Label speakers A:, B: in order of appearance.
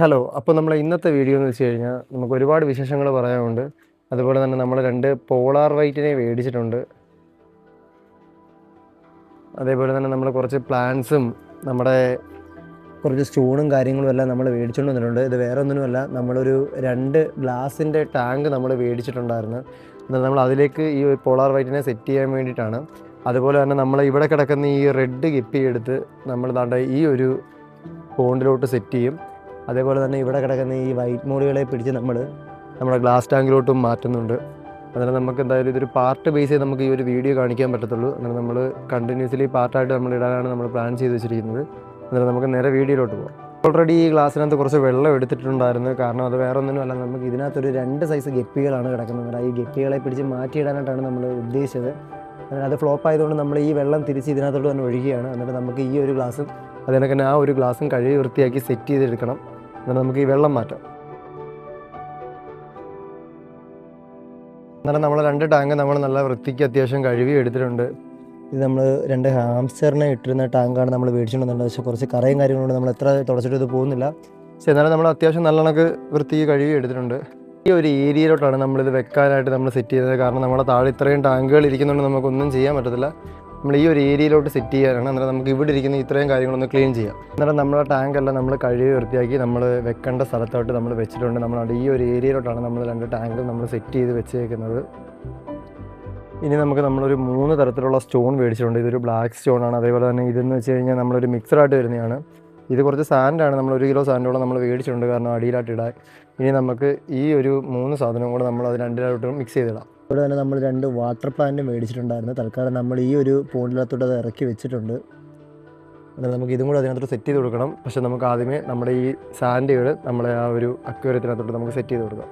A: Hello. അപ്പോൾ നമ്മളെ ഇന്നത്തെ വീഡിയോ എന്ന് വെച്ച് കഴിഞ്ഞാൽ നമുക്ക് ഒരുപാട് വിശേഷങ്ങൾ പറയാനുണ്ട്. അതുപോലെ തന്നെ നമ്മൾ 2 പോളാർ വൈറ്റിനെ മേടിച്ചിട്ടുണ്ട്. അതേപോലെ തന്നെ നമ്മൾ കുറച്ച് പ്ലാന്റ്സും നമ്മുടെ കുറച്ച് സ്റ്റൂണും കാര്യങ്ങളും എല്ലാം നമ്മൾ മേടിച്ചുകൊണ്ട് വന്നിട്ടുണ്ട്. ഇത് വേറെ ഒന്നിനുമല്ല, നമ്മളൊരു 2 ഗ്ലാസിൻ്റെ ടാങ്ക് നമ്മൾ മേടിച്ചിട്ടുണ്ടായിരുന്നു. എന്നാൽ നമ്മൾ അതിലേക്ക് ഈ പോളാർ വൈറ്റിനെ സെറ്റ് ചെയ്യാൻ വേണ്ടിയിട്ടാണ്. അതുപോലെ തന്നെ നമ്മൾ ഇവിടെ കിടക്കുന്ന ഈ റെഡ് ഗപ്പി എടുത്ത് നമ്മൾ ദാണ്ടെ ഈ ഒരു പോണ്ടിലോട്ട് സെറ്റ് ചെയ്യും. അതേപോലെ തന്നെ ഇവിടെ കിടക്കുന്ന ഈ വൈറ്റ് മോളികളെ പിടിച്ച് നമ്മുടെ ഗ്ലാസ് ടാങ്കിലോട്ടും മാറ്റുന്നുണ്ട്. അന്നേരം നമുക്ക് എന്തായാലും ഇതൊരു പാർട്ട് ബേസ് ചെയ്ത് നമുക്ക് ഈ ഒരു വീഡിയോ കാണിക്കാൻ പറ്റത്തുള്ളൂ. അന്നേരം നമ്മൾ കണ്ടിന്യൂസ്ലി പാർട്ടായിട്ട് നമ്മൾ ഇടാനാണ് നമ്മൾ പ്ലാൻ ചെയ്ത് വെച്ചിരിക്കുന്നത്. അന്നേരം നമുക്ക് നേരെ വീഡിയോയിലോട്ട് പോകാം. ഓൾറെഡി ഈ ഗ്ലാസ്സിനകത്ത് കുറച്ച് വെള്ളം എടുത്തിട്ടുണ്ടായിരുന്നു. കാരണം അത് വേറെ ഒന്നിനുമല്ല, നമുക്ക് ഇതിനകത്തൊരു 2 സൈസ് ഗപ്പികളാണ് കിടക്കുന്നത്. ഈ ഗപ്പികളെ പിടിച്ച് മാറ്റിയിടാനായിട്ടാണ് നമ്മൾ ഉദ്ദേശിച്ചത്. അങ്ങനെ അത് ഫ്ലോപ്പ് ആയതുകൊണ്ട് നമ്മൾ ഈ വെള്ളം തിരിച്ച് ഇതിനകത്തോട്ട് തന്നെ ഒഴുകിയാണ്. എന്നിട്ട് നമുക്ക് ഈ ഒരു ഗ്ലാസും അതിനൊക്കെ തന്നെ ആ ഒരു ഗ്ലാസും കഴുകി വൃത്തിയാക്കി സെറ്റ് ചെയ്തെടുക്കണം. എന്നിട്ട് നമുക്ക് ഈ വെള്ളം മാറ്റാം. അന്നേരം നമ്മൾ 2 ടാങ്ക് നമ്മൾ നല്ല വൃത്തിക്ക് അത്യാവശ്യം കഴുകി എടുത്തിട്ടുണ്ട്. ഇത് നമ്മൾ 2 ഹാംസ്റ്ററിനെ ഇട്ടിരുന്ന ടാങ്കാണ് നമ്മൾ മേടിച്ചുകൊണ്ടുവന്നത്. പക്ഷേ കുറച്ച് കറയും കാര്യങ്ങളുണ്ട്, നമ്മൾ എത്ര തുടച്ചിട്ട് ഇത് പോകുന്നില്ല. പക്ഷേ എന്നാലും നമ്മൾ അത്യാവശ്യം നല്ലോണക്ക് വൃത്തിക്ക് കഴുകി എടുത്തിട്ടുണ്ട്. ഈ ഒരു ഏരിയയിലോട്ടാണ് നമ്മളിത് വെക്കാനായിട്ട് നമ്മൾ സെറ്റ് ചെയ്തത്. കാരണം നമ്മുടെ താഴെ ഇത്രയും ടാങ്കുകൾ ഇരിക്കുന്നതുകൊണ്ട് നമുക്കൊന്നും ചെയ്യാൻ പറ്റത്തില്ല. നമ്മൾ ഈ ഒരു ഏരിയയിലോട്ട് സെറ്റ് ചെയ്യാനാണ്. അന്നേരം നമുക്ക് ഇവിടെ ഇരിക്കുന്ന ഇത്രയും കാര്യങ്ങളൊന്ന് ക്ലീൻ ചെയ്യാം. അന്നേരം നമ്മുടെ ടാങ്കെല്ലാം നമ്മൾ കഴുകി വൃത്തിയാക്കി നമ്മൾ വെക്കേണ്ട സ്ഥലത്തോട്ട് നമ്മൾ വെച്ചിട്ടുണ്ട്. നമ്മളവിടെ ഈ ഒരു ഏരിയയിലോട്ടാണ് നമ്മൾ 2 ടാങ്കും നമ്മൾ സെറ്റ് ചെയ്ത് വെച്ചേക്കുന്നത്. ഇനി നമ്മളൊരു 3 തരത്തിലുള്ള സ്റ്റോൺ മേടിച്ചിട്ടുണ്ട്. ഇതൊരു ബ്ലാക്ക് സ്റ്റോണാണ്. അതേപോലെ തന്നെ ഇതെന്ന് വെച്ച് കഴിഞ്ഞാൽ നമ്മളൊരു മിക്സറായിട്ട് വരുന്നതാണ്. ഇത് കുറച്ച് സാൻഡാണ്. നമ്മൾ 1 കിലോ സാൻഡോളം നമ്മൾ മേടിച്ചിട്ടുണ്ട്, കാരണം അടിയിലായിട്ട് ഇടാൻ. ഇനി നമുക്ക് ഈ ഒരു 3 സാധനവും കൂടെ നമ്മൾ അത് 2 മിക്സ് ചെയ്തിടാം. അതുപോലെ തന്നെ നമ്മൾ 2 വാട്ടർ പ്ലാന്റ് മേടിച്ചിട്ടുണ്ടായിരുന്നു. തൽക്കാലം നമ്മൾ ഈ ഒരു പോണ്ടിനകത്തോട്ട് അത് ഇറക്കി വെച്ചിട്ടുണ്ട്. എന്നാൽ നമുക്ക് ഇതും കൂടെ അതിനകത്തോട്ട് സെറ്റ് ചെയ്ത് കൊടുക്കണം. പക്ഷേ നമുക്ക് ആദ്യമേ നമ്മുടെ ഈ സാൻഡുകൾ നമ്മളെ ആ ഒരു അക്വേറിയത്തിനകത്തോട്ട് നമുക്ക് സെറ്റ് ചെയ്ത് കൊടുക്കാം.